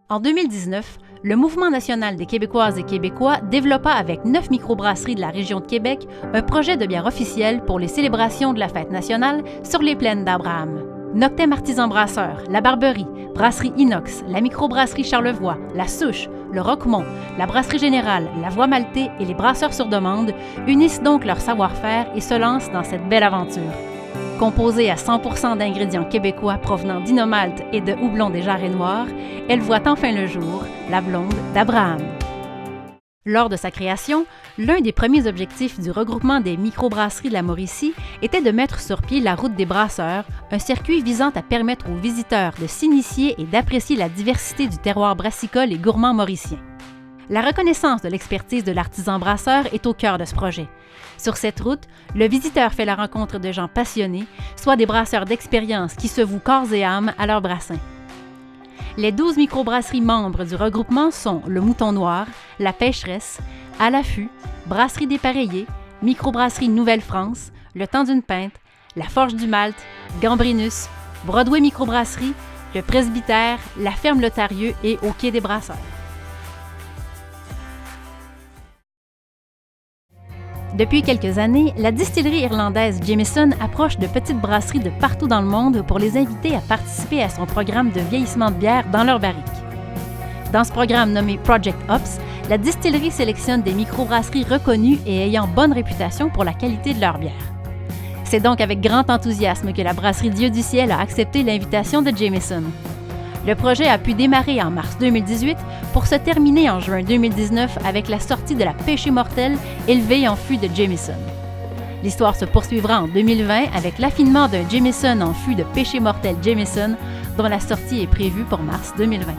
En 2019, le Mouvement national des Québécoises et Québécois développa avec 9 microbrasseries de la région de Québec un projet de bière officiel pour les célébrations de la fête nationale sur les plaines d'Abraham. Noctem Artisan Brasseur, La Barberie, Brasserie Inox, la microbrasserie Charlevoix, La Souche, le Roquemont, la Brasserie Générale, la Voie Maltais et les Brasseurs sur demande unissent donc leur savoir-faire et se lancent dans cette belle aventure. Composée à 100% d'ingrédients québécois provenant d'Inomalt et de houblon des Jarrets Noirs, elle voit enfin le jour, la blonde d'Abraham. Lors de sa création, l'un des premiers objectifs du regroupement des microbrasseries de la Mauricie était de mettre sur pied la Route des Brasseurs, un circuit visant à permettre aux visiteurs de s'initier et d'apprécier la diversité du terroir brassicole et gourmand mauricien. La reconnaissance de l'expertise de l'artisan brasseur est au cœur de ce projet. Sur cette route, le visiteur fait la rencontre de gens passionnés, soit des brasseurs d'expérience qui se vouent corps et âme à leur brassin. Les 12 microbrasseries membres du regroupement sont le Mouton Noir, la Pêcheresse, À l'affût, Brasserie Dépareillée, Microbrasserie Nouvelle-France, Le Temps d'une Pinte, La Forge du Malte, Gambrinus, Broadway Microbrasserie, le Presbytère, la Ferme Lotarieux et au Quai des Brasseurs. Depuis quelques années, la distillerie irlandaise Jameson approche de petites brasseries de partout dans le monde pour les inviter à participer à son programme de vieillissement de bière dans leurs barriques. Dans ce programme nommé Project Ops, la distillerie sélectionne des microbrasseries reconnues et ayant bonne réputation pour la qualité de leur bière. C'est donc avec grand enthousiasme que la brasserie Dieu du Ciel a accepté l'invitation de Jameson. Le projet a pu démarrer en mars 2018 pour se terminer en juin 2019 avec la sortie de la Pêché Mortel élevée en fût de Jameson. L'histoire se poursuivra en 2020 avec l'affinement d'un Jameson en fût de Pêché Mortel Jameson dont la sortie est prévue pour mars 2020.